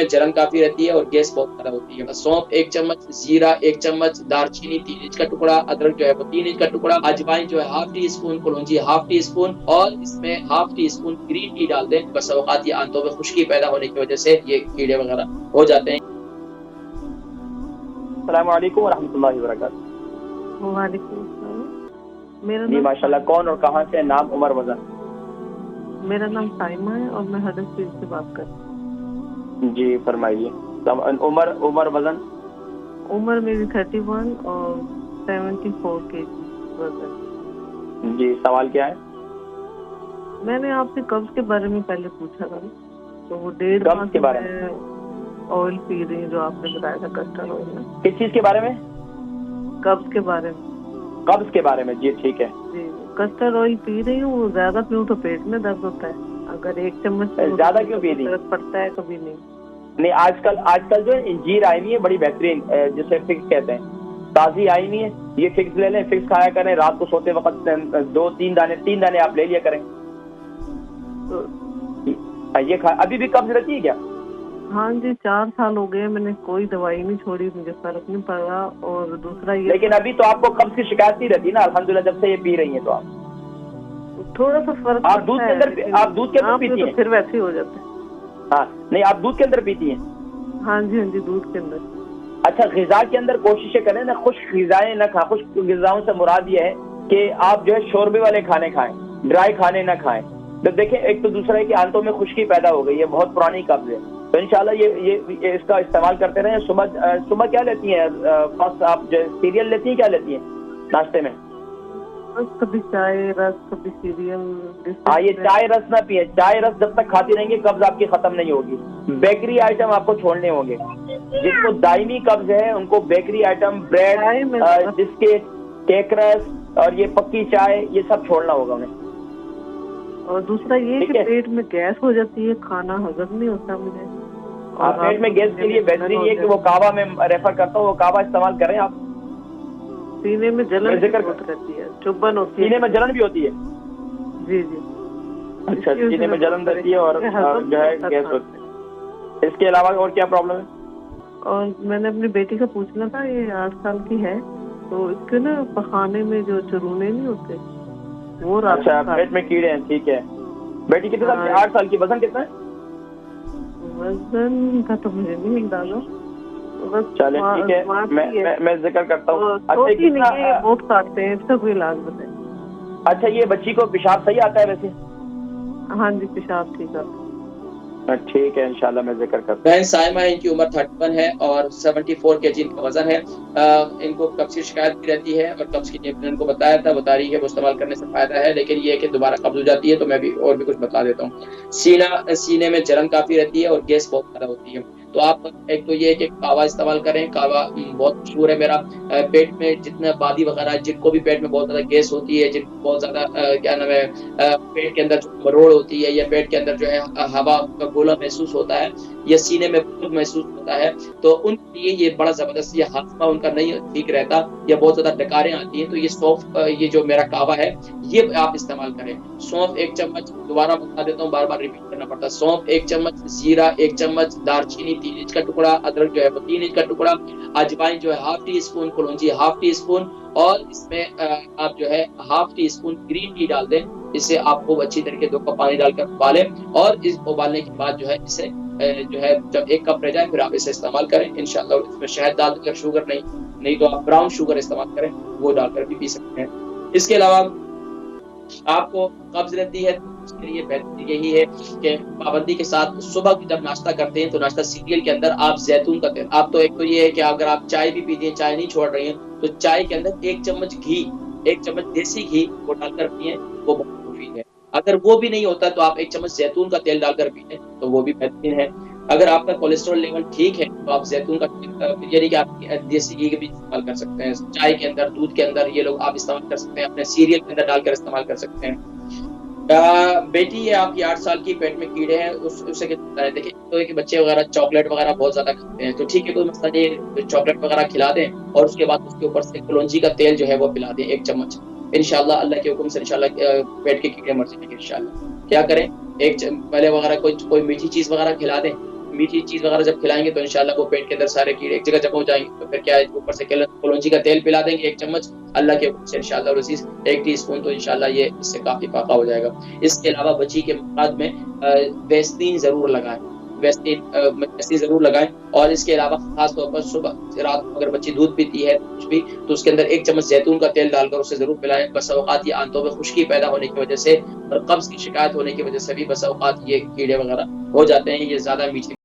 में जलन काफी रहती है और गैस बहुत ज्यादा होती है। सौंफ 1 चम्मच, जीरा 1 चम्मच, दालचीनी 3 इंच का टुकड़ा, अदरक जो है वो 3 इंच का टुकड़ा, अजवाइन जो है हाफ टी स्पून, कलौंजी हाफ टी स्पून और इसमें half tea spoon green tea डाल दें। बस अवकात ये आंतों में खुश्की पैदा होने की वजह से ये कीड़े वगैरह हो जाते हैं। अस्सलाम वालेकुम रहमतुल्लाहि व बरकातहू। वालेकुम अस्सलाम। मेरा जी नाम माशाल्लाह, कौन और कहाँ से? नाम, उम्र, वजन? मेरा नाम साइमा है और मैं हडर्सफील्ड से बात कर रही हूँ। जी फरमाइए। उम्र वजन? उम्र मेरी 31 और 74 kg वजन। जी सवाल क्या है? मैंने आपसे कब्ज के बारे में पहले पूछा था, तो वो 1.5 माह के बारे में? ऑयल पी रही हूँ जो आपने बताया था, कस्टर्ड ऑयल। किस चीज के बारे में? कब्ज के बारे में। कब्ज के बारे में, जी ठीक है। जी, कस्टर्ड ऑयल पी रही हूँ, वो ज्यादा पीऊँ तो पेट में दर्द होता है। अगर 1 चम्मच ज्यादा क्यों पी रही? दर्द पड़ता है, कभी नहीं। आजकल जो इंजीर आई नहीं है बड़ी बेहतरीन, जिसे फिक्स कहते हैं, ताजी आई नहीं है, ये फिक्स ले लें, फिक्स खाया करें। रात को सोते वक्त 2-3 दाने, 3 दाने आप ले लिया करें। तो ये अभी भी कब्ज रहती है क्या? हाँ जी, 4 साल हो गए, मैंने कोई दवाई नहीं छोड़ी, मुझे फर्क नहीं पड़ा। और दूसरा ये, लेकिन अभी तो आपको कब्ज की शिकायत नहीं रहती ना अल्हम्दुलिल्लाह, जब से ये पी रही हैं तो आप थोड़ा सा फर्क। आप दूध के अंदर पीती हैं? तो फिर वैसे ही हो जाता है। हाँ नहीं, आप दूध के अंदर पीती हैं? हाँ जी, हाँ जी, दूध के अंदर। अच्छा, ग़िज़ा के अंदर कोशिशें करें ना, खुश्क ग़िज़ाएं ना खाएं। खुश्क ग़िज़ाओं से मुराद ये है कि आप जो है शोरबे वाले खाने खाएं, ड्राई खाने ना खाएं। तो देखें, एक तो दूसरा है कि आंतों में खुश्की पैदा हो गई है, बहुत पुरानी कब्ज है। तो इंशाल्लाह ये इसका इस्तेमाल करते रहें। सुबह क्या लेती हैं? फर्स्ट आप जो सीरियल लेती हैं, क्या लेती हैं नाश्ते में? कभी चाय रस, कभी सीरियल। हाँ, ये चाय रस ना पिए। चाय रस जब तक खाती रहेंगे कब्ज आपकी खत्म नहीं होगी। बेकरी आइटम आपको छोड़ने होंगे। जिसको दायमी कब्ज है उनको bakery item, bread, biscuit, cake रस और ये पक्की चाय, ये सब छोड़ना होगा उन्हें। और दूसरा ये कि पेट में गैस हो जाती है, खाना हजम नहीं होता मुझे। और पेट में गैस के लिए बेहतरीन ये कि वो कावा में रेफर करता हूँ, वो कावा इस्तेमाल करें आप। सीने में जलन रहती है, चुभन होती है। सीने में जलन भी होती है? जी जी। अच्छा, सीने में जलन रहती है और जो है गैस होती है। इसके अलावा और क्या प्रॉब्लम है? और मैंने अपनी बेटी का पूछना था, ये 8 साल की है, तो इसके ना पखाने में जो चूने नहीं होते वो। अच्छा, पेट में कीड़े हैं, ठीक है। बेटी कितने साल की? 8 साल की। वजन कितना है? वजन का तो मुझे नहीं अंदाजा। चले ठीक है, मैं जिक्र करता हूँ। अच्छा, वोट काटते हैं, इसका कोई इलाज बताए। अच्छा, ये बच्ची को पेशाब सही आता है वैसे? हाँ जी, पेशाब ठीक आता है। ठीक है, इंशाल्लाह मैं जिक्र करता हूँ। बहन साइमा है, इनकी उम्र 31 है और 74 kg इनका वजन है। इनको कब्ज की शिकायत भी रहती है और कब्ज की टेबलेट इनको बताया था, बता रही है वो इस्तेमाल करने से फायदा है, लेकिन ये है कि दोबारा कब्ज हो जाती है। तो मैं भी और भी कुछ बता देता हूँ। सीने में जलन काफी रहती है और गैस बहुत ज्यादा होती है। तो आप एक तो ये है कि कावा इस्तेमाल करें। कावा बहुत मशहूर है मेरा। पेट में जितना बादी वगैरह, जिनको भी पेट में बहुत ज्यादा गैस होती है, जिनको बहुत ज्यादा क्या नाम है, पेट के अंदर जो मरोड़ होती है या पेट के अंदर जो है हवा का गोला महसूस होता है या सीने में महसूस होता है, तो उनके लिए ये बड़ा जबरदस्त, ये हाथमा उनका नहीं ठीक रहता या बहुत ज्यादा डकारें आती हैं, तो ये सौंफ, ये जो मेरा कावा है, ये आप इस्तेमाल करें। सौंफ 1 चम्मच, दोबारा बता देता हूँ, बार बार रिपीट करना पड़ता है। सौंफ 1 चम्मच, जीरा 1 चम्मच, दालचीनी 3 इंच का टुकड़ा, अदरक जो है वो 3 इंच का टुकड़ा, अजवाइन जो है हाफ टी स्पून, कलौंजी हाफ टी स्पून और इसमें आप जो है half tea spoon green tea डाल दें। इसे आप खूब अच्छी तरीके 2 कप पानी डालकर उबालें और इस उबालने के बाद जो है इसे जो है जब 1 कप रह जाए फिर आप इसे इस्तेमाल करें इंशाल्लाह। इसमें शहद डाल दें, शुगर नहीं तो आप ब्राउन शुगर इस्तेमाल करें, वो डालकर भी पी सकते हैं। इसके अलावा आपको कब्ज रहती है तो उसके लिए बेहतर यही है कि पाबंदी के साथ सुबह की जब नाश्ता करते हैं तो नाश्ता सीरियल के अंदर आप जैतून का तेल, आप तो एक तो ये है कि अगर आप चाय भी पीती हैं, चाय नहीं छोड़ रही हैं, तो चाय के अंदर 1 चम्मच घी, 1 चम्मच देसी घी वो डालकर पिए, वो बहुत मुफीद है। अगर वो भी नहीं होता तो आप 1 चम्मच जैतून का तेल डालकर पिए, तो वो भी बेहतरीन है। अगर आपका कोलेस्ट्रॉल लेवल ठीक है तो आप जैतून का यानी कि आप देसी घी भी इस्तेमाल कर सकते हैं। चाय के अंदर, दूध के अंदर ये लोग आप इस्तेमाल कर सकते हैं, अपने सीरियल के अंदर डालकर इस्तेमाल कर सकते हैं। बेटी है आपकी 8 साल की, पेट में कीड़े हैं, उससे क्या देखिए, तो एक बच्चे वगैरह चॉकलेट वगैरह बहुत ज्यादा खाते हैं, तो ठीक है, कोई मसला नहीं, चॉकलेट वगैरह खिला दें और उसके बाद उसके ऊपर से कलौंजी का तेल जो है वो पिला दें 1 चम्मच। इंशाल्लाह अल्लाह के हुक्म से इंशाल्लाह पेट के कीड़े मर जाएंगे इंशाल्लाह। क्या करें, पहले वगैरह कोई मीठी चीज वगैरह खिला दें, मीठी चीज़ वगैरह जब खिलाएँगे तो इंशाल्लाह वो पेट के अंदर सारे कीड़े एक जगह जमा हो जाएँगे, तो फिर क्या है ऊपर से कलौंजी का तेल पिला देंगे 1 चम्मच, अल्लाह के हुक्म से इंशाअल्लाह अज़ीज़ 1 टीस्पून, तो इंशाल्लाह ये इससे काफ़ी फ़ायदा हो जाएगा। इसके अलावा बच्ची के मफ़ाद में वैसलीन ज़रूर लगाएँ, वैसलीन ज़रूर लगाएँ, और इसके अलावा ख़ास तौर पर सुबह रात को अगर बच्ची दूध पीती है कुछ भी, तो उसके अंदर 1 चम्मच ज़ैतून का तेल डालकर उसे ज़रूर पिलाएँ। बसा औक़ात ये आंतों में खुश्की पैदा होने की वजह से और कब्ज़ की शिकायत होने की वजह से भी बसा औक़ात ये कीड़े वगैरह हो जाते हैं, ये ज़्यादा मीठे